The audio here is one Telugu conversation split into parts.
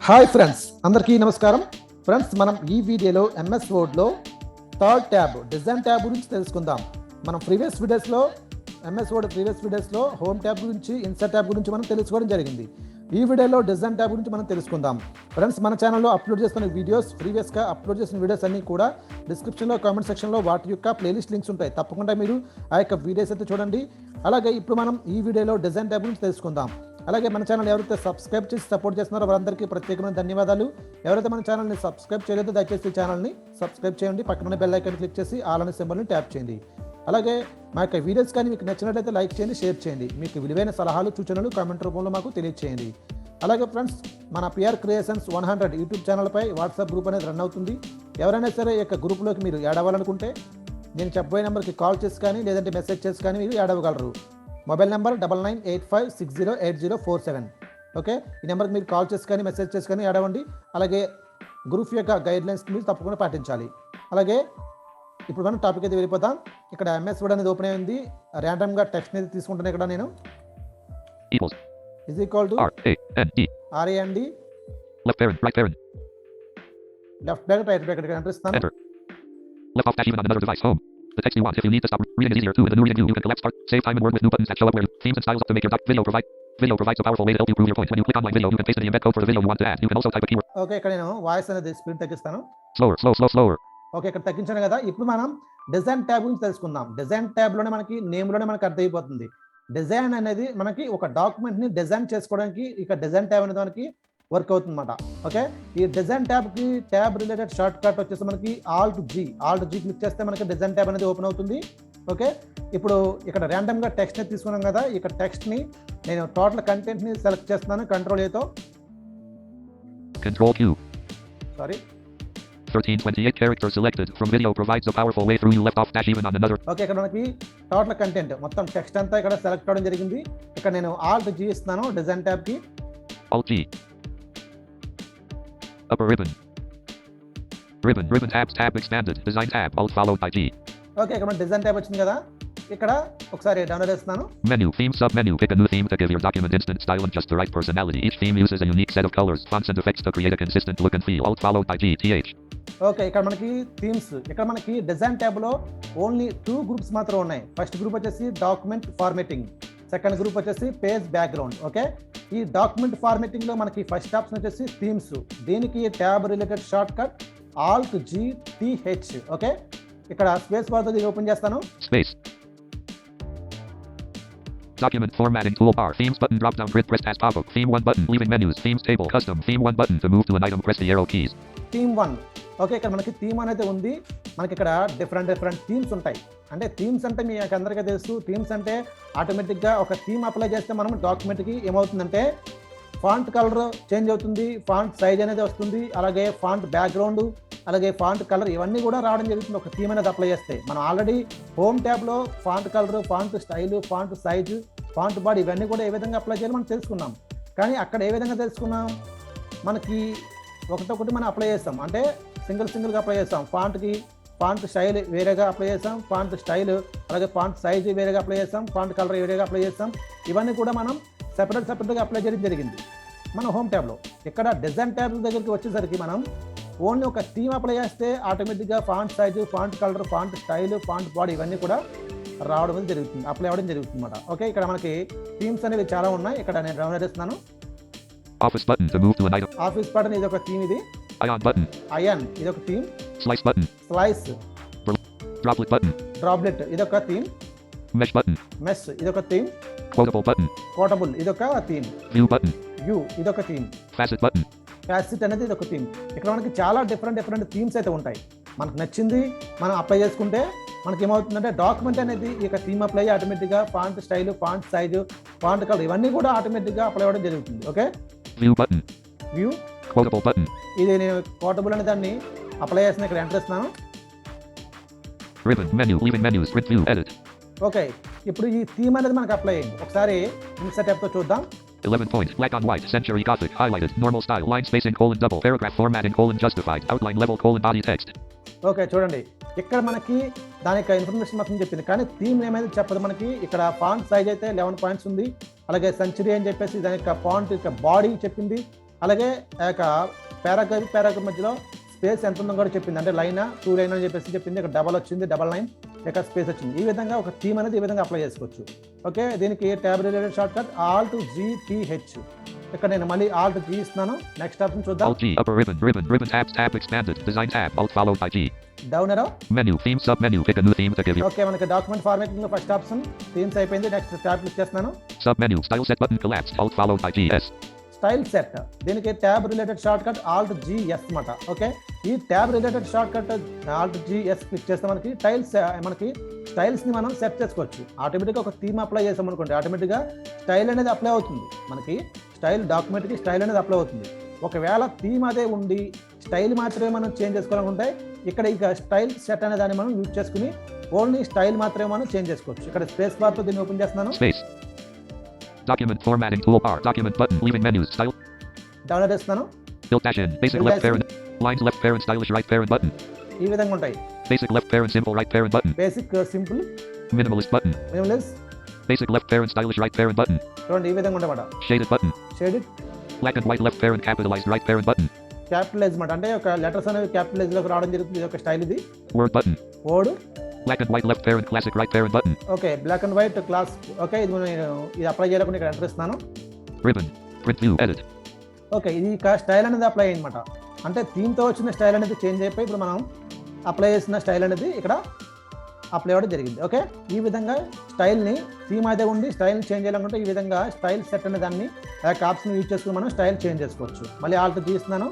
హాయ్ ఫ్రెండ్స్, అందరికీ నమస్కారం. ఫ్రెండ్స్, మనం ఈ వీడియోలో ఎంఎస్ వర్డ్లో థర్డ్ ట్యాబ్ డిజైన్ ట్యాబ్ గురించి తెలుసుకుందాం. మనం ప్రీవియస్ వీడియోస్లో హోమ్ ట్యాబ్ గురించి, ఇన్సర్ట్ ట్యాబ్ గురించి మనం తెలుసుకోవడం జరిగింది. ఈ వీడియోలో డిజైన్ ట్యాబ్ గురించి మనం తెలుసుకుందాం. ఫ్రెండ్స్, మన ఛానల్లో అప్లోడ్ చేస్తున్న వీడియోస్, ప్రీవియస్గా అప్లోడ్ చేసిన వీడియోస్ అన్నీ కూడా డిస్క్రిప్షన్లో, కామెంట్ సెక్షన్లో వాటి యొక్క ప్లేలిస్ట్ లింక్స్ ఉంటాయి. తప్పకుండా మీరు ఆ యొక్క వీడియోస్ అయితే చూడండి. అలాగే ఇప్పుడు మనం ఈ వీడియోలో డిజైన్ ట్యాబ్ గురించి తెలుసుకుందాం. అలాగే మన ఛానల్ ఎవరైతే సబ్స్క్రైబ్ చేసి సపోర్ట్ చేస్తున్నారో వారందరికీ ప్రత్యేకమైన ధన్యవాదాలు. ఎవరైతే మన ఛానల్ని సబ్స్క్రైబ్ చేయలేదో దయచేసి ఈ ఛానల్ని సబ్స్క్రైబ్ చేయండి. పక్కన బెల్ ఐకాన్ క్లిక్ చేసి ఆల్ అనే సింబల్ని ట్యాప్ చేయండి. అలాగే మా యొక్క వీడియోస్ కానీ మీకు నచ్చినట్లయితే లైక్ చేయండి, షేర్ చేయండి. మీకు విలువైన సలహాలు, సూచనలు కామెంట్ రూపంలో మాకు తెలియజేయండి. అలాగే ఫ్రెండ్స్, మన పిఆర్ క్రియేషన్స్ 100 యూట్యూబ్ ఛానల్పై వాట్సాప్ గ్రూప్ అనేది రన్ అవుతుంది. ఎవరైనా సరే ఈ యొక్క గ్రూప్లోకి మీరు యాడ్ అవ్వాలనుకుంటే నేను చెప్పబోయే నెంబర్కి కాల్ చేసి కానీ లేదంటే మెసేజ్ చేసి కానీ మీరు యాడ్ అవ్వగలరు. Mobile number 9985608047. ఓకే, ఈ నెంబర్కి మీరు కాల్ చేసి కానీ మెసేజ్ చేసి కానీ యాడ్ అవ్వండి. అలాగే గ్రూప్ యొక్క గైడ్లైన్స్ మీరు తప్పకుండా పాటించాలి. అలాగే ఇప్పుడు మనం టాపిక్ అయితే వెళ్ళిపోతాం. ఇక్కడ ఎంఎస్ వర్డ్ అనేది ఓపెన్ అయింది. ర్యాండమ్గా టెక్స్ట్ అనేది తీసుకుంటాను. ఇక్కడ నేను is equal to RAND left parent right parent left bracket right bracket ఇక్కడ ఎంటర్ ఇస్తాను. enter left off dash even on another device home the text you want if you need to stop reading is easier too in the new reading view you can collapse start save time and word with new buttons that show up where themes and styles up to make your video provides a powerful way to help you prove your point when you click on my video you can paste in the embed code for the video you want to add you can also type a keyword. Okay, ఇక్కడ నేను వాయిస్ అనేది స్పీడ్ తగ్గిస్తాను. slower ఓకే, ఇక్కడ తగ్గించాను కదా. ఇప్పుడు మనం డిజైన్ ట్యాబ్ గురించి తెలుసుకుందాం. డిజైన్ ట్యాబ్లోనే మనకి నేమ్లోనే మనకు అర్థమైపోతుంది. డిజైన్ అనేది మనకి ఒక డాక్యుమెంట్ని డిజైన్ చేసుకోవడానికి ఇక డిజైన్ ట్యాబ్ అనేది మనకి వర్క్ అవుతుంది అన్నమాట. ఓకే, ఈ డిజైన్ ట్యాబ్కి ట్యాబ్ రిలేటెడ్ షార్ట్ కట్ వచ్చేసి మనకి ఆల్ట్ జీ క్లిక్ చేస్తే మనకి డిజైన్ ట్యాబ్ అనేది ఓపెన్ అవుతుంది. ఓకే, ఇప్పుడు ఇక్కడ ర్యాండమ్గా టెక్స్ట్ని తీసుకున్నాం కదా. ఇక్కడ టెక్స్ట్ని నేను టోటల్ కంటెంట్ని సెలెక్ట్ చేస్తున్నాను కంట్రోల్ ఏతో. control Q sorry 1328 characters selected from video provides a powerful way through you left off dash even on another. Okay, ఇక్కడ మనకి టోటల్ కంటెంట్ మొత్తం టెక్స్ట్ అంతా ఇక్కడ సెలెక్ట్ అవడం జరిగింది. ఇక్కడ నేను ఆల్ట్ జీ ఇస్తున్నాను డిజైన్ ట్యాబ్ కి. alt G upper ribbon tab expanded design tab alt followed by G. Okay, ఇక్కడ మన డిజైన్ ట్యాబ్ వచ్చింది కదా. ఇక్కడ ఒకసారి డౌన్లోడ్ చేస్తున్నాను. Menu theme sub menu pick a new theme to give your document instant style and just the right personality. Each theme uses a unique set of colors, fonts and effects to create a consistent look and feel. Alt followed by G TH. Okay, ఇక్కడ మనకి థీమ్స్, ఇక్కడ మనకి డిజైన్ ట్యాబ్లో ఓన్లీ 2 గ్రూప్స్ మాత్రం ఉన్నాయి. ఫస్ట్ గ్రూప్ వచ్చేసి డాక్యుమెంట్ ఫార్మేటింగ్, సెకండ్ గ్రూప్ వచ్చేసి పేజ్ బ్యాక్గ్రౌండ్. ఓకే, ఈ డాక్యుమెంట్ ఫార్మేటింగ్లో మనకి ఫస్ట్ ఆప్షన్ వచ్చేసి థీమ్స్. దీనికి tab related shortcut alt G TH. Okay, ఇక్కడ స్పేస్ బార్ తో ఓపెన్ చేస్తాను. Space. Document formatting toolbar. Themes button drop down grid press as pop-up. Theme 1 button. Leaving menus. Themes table. Custom. Theme 1 button. To move to an item press the arrow keys. Theme 1. Okay, ఇక్కడ మనకి థీమ్ అనేది ఉంది. మనకి ఇక్కడ డిఫరెంట్ థీమ్స్ ఉంటాయి. అంటే థీమ్స్ అంటే మీ అందరికీ తెలుసు. థీమ్స్ అంటే ఆటోమేటిక్గా ఒక థీమ్ అప్లై చేస్తే మనం డాక్యుమెంట్కి ఏమవుతుందంటే ఫాంట్ కలర్ చేంజ్ అవుతుంది, ఫాంట్ సైజ్ అనేది వస్తుంది, అలాగే ఫాంట్ బ్యాక్గ్రౌండ్, అలాగే ఫాంట్ కలర్ ఇవన్నీ కూడా రావడం జరుగుతుంది ఒక థీమ్ అనేది అప్లై చేస్తే. మనం ఆల్రెడీ హోమ్ ట్యాబ్లో font colour, font style, font size, font body ఇవన్నీ కూడా ఏ విధంగా అప్లై చేయాలో మనం తెలుసుకున్నాం. కానీ అక్కడ ఏ విధంగా తెలుసుకున్నాం, మనకి ఒకటొకటి మనం అప్లై చేస్తాం. అంటే సింగిల్గా అప్లై చేస్తాం. ఫాంట్కి ఫాంట్ స్టైల్ వేరేగా అప్లై చేస్తాం, ఫాంట్ స్టైల్ అలాగే ఫాంట్ సైజు వేరేగా అప్లై చేస్తాం, ఫాంట్ కలర్ వేరేగా అప్లై చేస్తాం. ఇవన్నీ కూడా మనం సెపరేట్గా అప్లై చేయడం జరిగింది మన హోమ్ ట్యాబ్లో. ఇక్కడ డిజైన్ ట్యాబ్ దగ్గరికి వచ్చేసరికి మనం ఓన్లీ ఒక థీమ్ అప్లై చేస్తే ఆటోమేటిక్గా font size, font colour, font style, font body ఇవన్నీ కూడా రావడం జరుగుతుంది, అప్లై అవ్వడం జరుగుతుంది అన్నమాట. ఓకే, ఇక్కడ మనకి థీమ్స్ అనేవి చాలా ఉన్నాయి. ఇక్కడ నేను డౌన్లోడ్ చేస్తున్నాను. Office button to move to an item. Office button ఇది ఒక థీమ్. ఇది Ion button. అయాన్ ఇది ఒక theme. Slice button. Slice. Droplet button. Droplet ఇది ఒక థీమ్. Mesh button. మెష్ ఇది ఒక థీమ్. Quotable button. కోటబుల్ ఇది ఒక థీమ్. View button. వ్యూ ఇది ఒక థీమ్. Facet button. ఫ్యాసిట్ అనేది ఇది ఒక థీమ్. ఇక్కడ మనకి చాలా డిఫరెంట్ థీమ్స్ అయితే ఉంటాయి. మనకు నచ్చింది మనం అప్లై చేసుకుంటే మనకి ఏమవుతుందంటే డాక్యుమెంట్ అనేది ఇక థీమ్ అప్లై ఆటోమేటిక్గా font style, font size, font colour ఇవన్నీ కూడా ఆటోమేటిక్గా అప్లై అవ్వడం జరుగుతుంది. Okay, View button. View Quotable button. ఇది నేను కోటబుల్ అనే దాన్ని అప్లై చేసిన ఇక్కడ ఎంటర్ ఇస్తున్నాను. Ribbon menu. Leaving menus. Grid view. Edit. Okay, ఇప్పుడు ఈ థీమ్ అనేది మనకు అప్లై అయింది. ఒకసారి ఇన్సర్ట్ ట్యాబ్తో చూద్దాం. 11 points. Black on white. Century Gothic. Highlighted. Normal style. Line spacing : double. Paragraph formatting : justified. Outline level : body text. Okay, చూడండి ఇక్కడ మనకి దాని యొక్క ఇన్ఫర్మేషన్ మొత్తం చెప్పింది, కానీ థీమ్ ఏమైతే చెప్పదు మనకి. ఇక్కడ ఫాంట్ సైజ్ అయితే 11 పాయింట్స్ ఉంది. అలాగే సెంచరీ అని చెప్పేసి దాని యొక్క ఫాంట్ యొక్క బాడీ చెప్పింది. అలాగే ఆ యొక్క పారాగ్రాఫ్ మధ్యలో స్పేస్ ఎంత ఉందో కూడా చెప్పింది. అంటే లైనా 2 లైన్ అని చెప్పేసి చెప్పింది. ఇక్కడ డబల్ వచ్చింది, డబల్ లైన్, ఇక్కడ స్పేస్ వచ్చింది. ఈ విధంగా ఒక థీమ్ అనేది ఈ విధంగా అప్లై చేసుకోవచ్చు. ఓకే, దీనికి tab related shortcut Alt G T H. ఇక్కడ నేను మళ్ళీ Alt G ఇస్తున్నాను. నెక్స్ట్ ఆప్షన్ చూద్దాం. Alt G, upper ribbon tab expanded, design tab, Alt followed by G. Down arrow. Menu, theme sub menu, pick a new theme to give you. Okay, మనకి డాక్యుమెంట్ ఫార్మాటింగ్ లో ఫస్ట్ ఆప్షన్ థీమ్స్ అయిపోయింది. నెక్స్ట్ ట్యాబ్ క్లిక్ చేస్తున్నాను. Sub menu, style set button collapsed, Alt followed by G S. Style set, దీనికి tab related shortcut Alt G S అన్నమాట. ఓకే, ఈ tab related shortcut Alt G S click చేస్తే మనకి స్టైల్స్ ని మనం సెట్ చేసుకోవచ్చు. ఆటోమేటిక్గా ఒక థీమ్ అప్లై చేసాం అనుకోండి, ఆటోమేటిక్గా స్టైల్ అనేది అప్లై అవుతుంది. మనకి స్టైల్ డాక్యుమెంట్కి స్టైల్ అనేది అప్లై అవుతుంది. ఒకవేళ థీమ్ అదే ఉండి స్టైల్ మాత్రమే మనం చేంజ్ చేసుకోవాలనుకుంటే ఇక్కడ ఇక స్టైల్ సెట్ అనే దాన్ని మనం యూజ్ చేసుకుని ఓన్లీ స్టైల్ మాత్రమే మనం చేంజ్ చేసుకోవచ్చు. ఇక్కడ స్పేస్ బార్ తో దీన్ని ఓపెన్ చేస్తున్నాను. Space. Document formatting toolbar, document button, leaving menus, style. Download చేస్తున్నాను. Tilt dash in, basic Tilt left dash in. parent, lines left parent, stylish right parent button. ఈ విధంగా ఉంటాయి. Basic left parent, simple right parent button. Basic simple, Minimalist button. Minimalist. Basic left parent, stylish right parent button. చూడండి ఈ విధంగా ఉంటాయి. Shaded button. Shaded, Black and white left parent, capitalized right parent button. Capitalise మాట, అంటే ఒక లెటర్స్ అనేవి క్యాపిటలైజ్ లోకి రావడం జరుగుతుంది. ఇది ఒక స్టైల్. ఇది Word button. Word. Black and white left parent, classic right parent button. Okay, black and white class. Okay, ఇది నేను ఇది అప్లై చేయకుండా ఇక్కడ ఎంటర్ ఇస్తున్నాను. Ribbon. Print view, edit. Okay, ఇది ఇక స్టైల్ అనేది అప్లై అయ్యనమాట. అంటే థీమ్తో వచ్చిన స్టైల్ అనేది చేంజ్ అయిపోయి ఇప్పుడు మనం అప్లై చేసిన స్టైల్ అనేది ఇక్కడ అప్లై అవ్వడం జరిగింది. ఓకే, ఈ విధంగా స్టైల్ని థీమ్ అయితే ఉండి స్టైల్ని చేంజ్ చేయాలనుకుంటే ఈ విధంగా స్టైల్ సెట్ అనే దాన్ని ఆప్షన్ యూజ్ చేసుకుని మనం స్టైల్ చేంజ్ చేసుకోవచ్చు. మళ్ళీ Alt G ఇస్తున్నాను.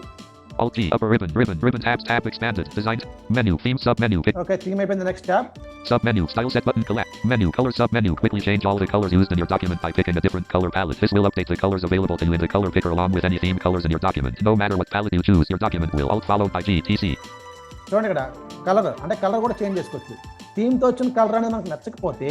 Alt G, upper ribbon tab expanded, design menu, theme sub menu, pick okay, theme అయిపోయింది. Next tab. sub menu, style set button collapse, menu, color sub menu, quickly change all the colors used in your document by picking a different color palette. This will update the colors available to you in the color picker along with any theme colors in your document. No matter what palette you choose, your document will Alt followed by G T C. చూడండి ఇక్కడ కలర్, అంటే కలర్ కూడా చేంజ్ చేసుకోవచ్చు. థీమ్తో వచ్చిన కలర్ అనేది మనకు నచ్చకపోతే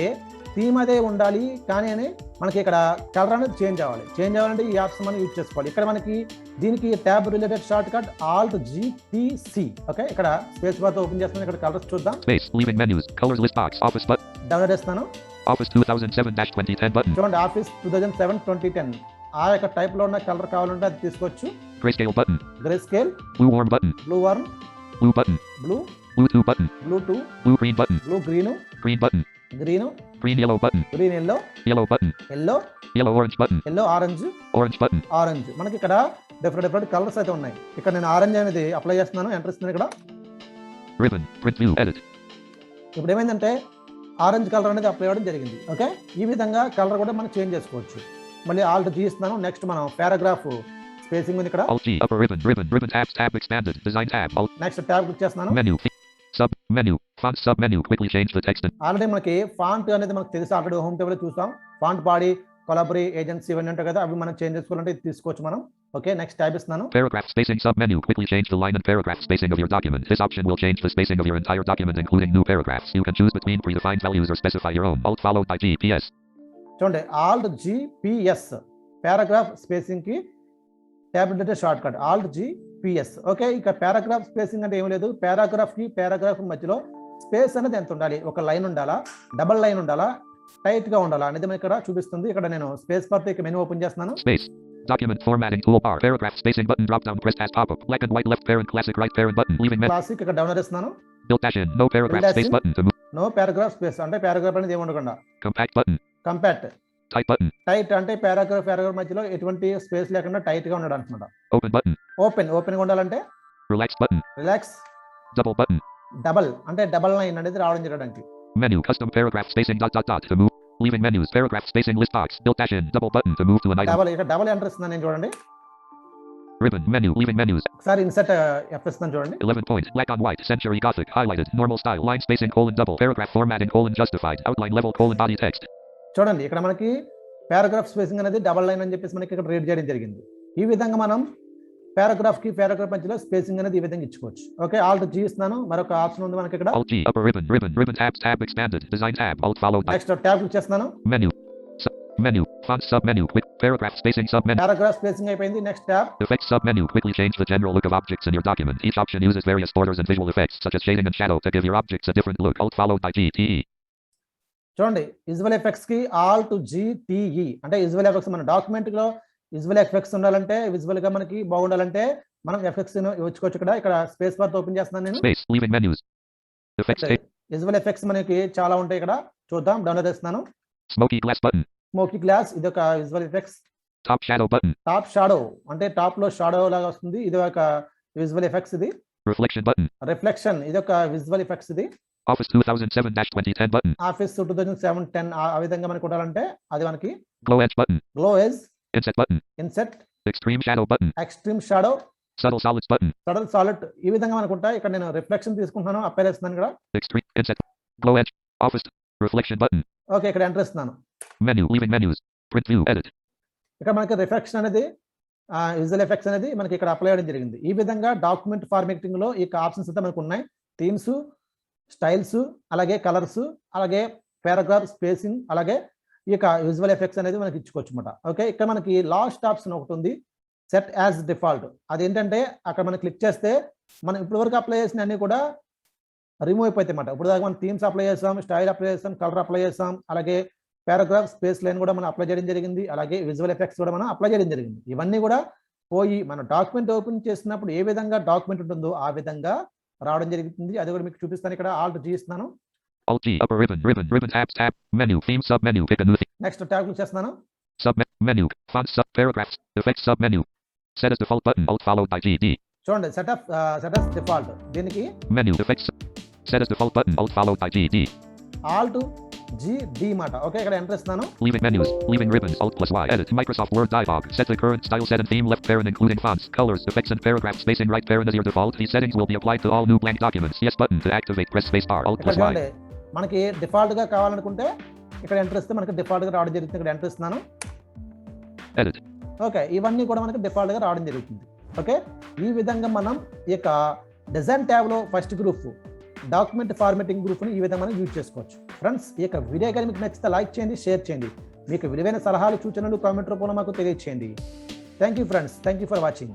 థీమ్ అదే ఉండాలి కానీ అని మనకి ఇక్కడ కలర్ అనేది చేంజ్ అవ్వాలంటే ఈ ఆప్షన్ మనం యూజ్ చేసుకోవాలి. ఇక్కడ మనకి దీనికి tab related shortcut Alt G T C. Okay, ఇక్కడ స్పేస్ బార్ తో ఓపెన్ చేస్తున్నాను. ఇక్కడ కలర్స్ చూద్దాం. Space, leaving menus, colors list box, office button. Download చేస్తాను. Office 2007-2010 button. చూడండి, Office 2007-2010 ఆ యొక్క టైప్ లో ఉన్న కలర్ కావాలంటే అది తీసుకోవచ్చు. Grayscale button. Grey scale, Blue warm button. Blue warm, Blue button. Blue, Blue 2 button. Blue 2, Blue green button. Blue green, Green button. Green, Green yellow button. Green yellow, Yellow button. Yellow, Yellow orange button. Yellow orange, Orange button. Orange. మనకి ఇక్కడ డిఫరెంట్ కలర్స్ అయితే ఉన్నాయి. ఇక్కడ నేను ఆరెంజ్ అనేది అప్లై చేస్తున్నాను, ఎంటర్ ఇస్తున్నాను. ఇక్కడ Ribbon, print view, edit. ఇప్పుడు ఏమైందంటే ఆరెంజ్ కలర్ అనేది అప్లై అవ్వడం జరిగింది. ఓకే, ఈ విధంగా కలర్ కూడా మనం చేంజ్ చేసుకోవచ్చు. మళ్ళీ Alt G ఇస్తున్నాను. నెక్స్ట్ మనం పారాగ్రాఫ్ స్పేసింగ్ ఉంది ఇక్కడ. Alt G, upper ribbon tab expanded, design tab, Alt. Next tab click చేస్తున్నాను. Menu, sub menu, font sub menu, quickly change the text. Already మనకి ఫాంట్ అనేది మనకు తెలుసు, ఆల్రెడీ హోమ్ టేబుల్ చూసాం. ఫాంట్ బాడీ, కొలాబరీ, ఏజెన్సీ ఇవన్నీ ఉంటాయి కదా, అవి మనం చేంజ్ చేసుకోవాలంటే ఇది తీసుకోవచ్చు మనం. ఓకే, నెక్స్ట్ ట్యాబ్ ఇస్తున్నాను. Paragraph spacing sub menu, quickly change the line and paragraph spacing of your document. This option will change the spacing of your entire document including new paragraphs. You can choose between predefined values or specify your own. Alt followed by G P S. చూడండి, Alt G P S paragraph spacing కి tab related shortcut Alt G P S. Okay, ఇక పారాగ్రాఫ్ స్పేసింగ్ అంటే ఏం లేదు, పారాగ్రాఫ్ కి పారాగ్రాఫ్ మధ్యలో స్పేస్ అనేది ఎంత ఉండాలి, ఒక లైన్ ఉండాలా, డబల్ లైన్ ఉండాలా, టైట్ గా ఉండాలా అనేది మనకి ఇక్కడ చూపిస్తుంది. ఇక్కడ నేను స్పేస్ బార్ తో మెనూ ఓపెన్ చేస్తున్నాను. Space. Document formatting toolbar, paragraph spacing button drop down, press as pop up, black and white left parent, classic right parent button, leaving classic ఇక్కడ డౌన్లోడ్ చేస్తున్నాను. Tilt dash in, no paragraph Tilt dash space in. button to move. No paragraph space అంటే పారాగ్రాఫ్ అనేది ఏమి ఉండకుండా. Compact button. Compact. Tight button. Tight అంటే పారాగ్రాఫ్ మధ్యలో ఎటువంటి స్పేస్ లేకుండా టైట్ గా ఉండడం అనమాట. Open button. ఓపెన్ గా ఉండాలంటే Relax button. Relax. Double button. Double అంటే డబల్ లైన్ అనేది రావడం జరగడానికి. Menu, custom paragraph spacing dot to move. Leaving menus, paragraph spacing list box, Tilt dash in, double button to move to an item. Double, ఇక్కడ డబల్ ఎంటర్ ఇస్తున్నాను నేను. చూడండి, Ribbon, menu, leaving menus. ఒకసారి ఇన్సర్ట్ F ఇస్తున్నాను. చూడండి, 11 points, black on white, century gothic, highlighted, normal style, line spacing, double, paragraph formatting, justified, outline level, body text. చూడండి ఇక్కడ మనకి పారాగ్రాఫ్ స్పేసింగ్ అనేది డబల్ లైన్ అని చెప్పేసి మనకి ఇక్కడ రీడ్ చేయడం జరిగింది. ఈ విధంగా మనం పారాగ్రాఫ్ పారాగ్రాఫ్ మధ్యలో స్పేసింగ్ అనేది ఈ విధంగా ఇచ్చుకోవచ్చు. ఓకే, Alt G ఇస్తున్నాను. మరొక ఆప్షన్ ఉంది మనకి ఇక్కడ. Alt G, upper ribbon tab expanded, design tab, Alt followed by. Next tab click చేస్తున్నాను. Menu, font sub menu, quick, paragraph spacing sub menu. Paragraph spacing అయిపోయింది. Next tab. Effects sub menu, quickly change the general look of objects in your document. Each option uses various borders and visual effects such as shading and shadow to give your objects a different look. Alt followed by G T E. చూడండి, విజువల్ ఎఫెక్ట్స్ కి Alt G T E అంటే విజువల్ ఎఫెక్ట్స్ మన డాక్యుమెంట్ లో విజువల్ ఎఫెక్ట్స్ ఉండాలంటే విజువల్ గా మనకి బాగుండాలంటే మనం ఎఫెక్ట్స్ ఇచ్చుకోవచ్చు. ఇక్కడ స్పేస్ బార్ ఓపెన్ చేస్తున్నాను నేను. Space. Leaving menus. Effects. Visual effects మనకి చాలా ఉంటాయి. ఇక్కడ చూద్దాం, డౌన్లోడ్ చేస్తున్నాను. Smoky glass button. Smoky glass, ఇది ఒక visual effects. Top shadow button. Top shadow అంటే టాప్ లో షాడో లాగా వస్తుంది, ఇది ఒక విజువల్ ఎఫెక్ట్స్. ఇది Reflection button. రిఫ్లెక్షన్, ఇది ఒక విజువల్ ఎఫెక్ట్స్. ఇది Office 2007-2010 button. ఆఫీస్ 2007-10 ఆ విధంగా మనకు ఉండాలంటే అది మనకి Glow edge button. Glow edge, Inset button. Inset, Extreme shadow button. Extreme shadow, Subtle solids button. Subtle solid, ఈ విధంగా మనకు ఉంటాయి. ఇక్కడ నేను రిఫ్లెక్షన్ తీసుకుంటున్నాను, అప్లై చేస్తున్నాను ఇక్కడ. Extreme. Inset. Glow edge. Office. Reflection button. Okay, ఇక్కడ ఎంటర్ ఇస్తున్నాను. Menu. Leaving menus. Print view. Edit. ఇక్కడ మనకి రిఫ్లెక్షన్ అనేది విజువల్ ఎఫెక్ట్స్ అనేది మనకి ఇక్కడ అప్లై చేయడం జరిగింది. ఈ విధంగా డాక్యుమెంట్ ఫార్మాటింగ్ లో ఈ ఆప్షన్స్ అయితే మనకు ఉన్నాయి. థీమ్స్, స్టైల్స్, అలాగే కలర్స్, అలాగే పారాగ్రాఫ్ స్పేసింగ్, అలాగే ఈ విజువల్ ఎఫెక్ట్స్ అనేది మనకి ఇచ్చుకోవచ్చు అన్నమాట. ఓకే, ఇక్కడ మనకి లాస్ట్ ఆప్షన్ ఒకటి ఉంది, సెట్ యాజ్ డిఫాల్ట్. అదేంటంటే అక్కడ మనం క్లిక్ చేస్తే మనం ఇప్పటివరకు అప్లై చేసిన అన్ని కూడా రిమూవ్ అయిపోతాయి అన్నమాట. ఇప్పుడు దాకా మనం థీమ్స్ అప్లై చేస్తాం, స్టైల్ అప్లై చేస్తాం, కలర్ అప్లై చేస్తాం, అలాగే పారాగ్రాఫ్ స్పేస్ లైన్ కూడా మనం అప్లై చేయడం జరిగింది, అలాగే విజువల్ ఎఫెక్ట్స్ కూడా మనం అప్లై చేయడం జరిగింది. ఇవన్నీ కూడా పోయి మన డాక్యుమెంట్ ఓపెన్ చేసినప్పుడు ఏ విధంగా డాక్యుమెంట్ ఉంటుందో ఆ విధంగా రావడం జరుగుతుంది. అది కూడా మీకు చూపిస్తాను. ఇక్కడ ఆల్ట్ G ఇస్తున్నాను. Alt G. Upper ribbon tab menu theme sub menu. Pick a new theme. Next tab click చేస్తున్నాను. Sub menu font sub paragraphs effects sub menu. Set as default button alt followed by GD. చూడండి, సెట్ as డిఫాల్ట్. దీనికి Menu effects set as default button alt followed by GD. Alt GD మాట. ఓకే, ఇక్కడ ఎంటర్ ఇస్తున్నాను. Leaving menus, leaving ribbons alt plus Y. Edit Microsoft Word dialog. Set the current style set and theme left parent including fonts, colors, effects and paragraph spacing right parent as your default. These settings will be applied to all new blank documents. Yes button to activate. Press space bar alt ఇక్కడ plus Y. చూడండి, మనకి డిఫాల్ట్ గా కావాలనుకుంటే ఇక్కడ ఎంటర్ ఇస్తే మనకి డిఫాల్ట్ గా రావడం జరుగుతుంది. ఇక్కడ ఎంటర్ ఇస్తున్నాను. Edit. ఓకే, ఇవన్నీ కూడా మనకి డిఫాల్ట్ గా రావడం జరుగుతుంది. ఓకే, ఈ విధంగా మనం ఈ యొక్క డిజైన్ ట్యాబ్ లో first group document formatting group ని ఈ విధంగా మనం యూజ్ చేసుకోవచ్చు. ఫ్రెండ్స్, ఈ యొక్క వీడియో కానీ మీకు నచ్చితే లైక్ చేయండి, షేర్ చేయండి. మీకు విలువైన సలహాలు, సూచనలు కామెంట్ రూపంలో మాకు తెలియజేయండి. Thank you friends, thank you for watching.